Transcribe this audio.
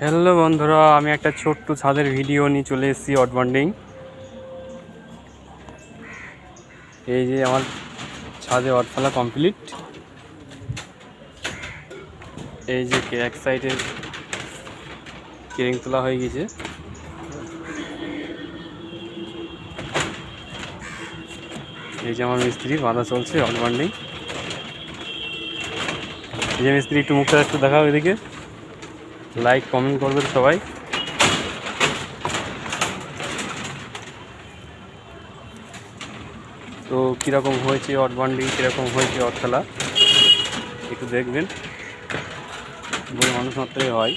Hello বন্ধুরা, আমি একটা ছোট্ট ছাদের ভিডিও নিয়ে চলে এসেছি অড বন্ডিং। এই যে আমার ছাদে অড ফেলা কমপ্লিট। এই যে এক সাইডে কেরিং তোলা হয়ে গেছে। এই যে আমার মিস্ত্রি বাঁধা চলছে অড বন্ডিং। এই যে মিস্ত্রি একটু মুখটা একটু দেখাও এদিকে, লাইক কমেন্ট করবেন সবাই। তো কীরকম হয়েছে অড বন্ডিং, কীরকম হয়েছে অড ফেলা একটু দেখবেন, বলে মানুষ মাত্রই হয়।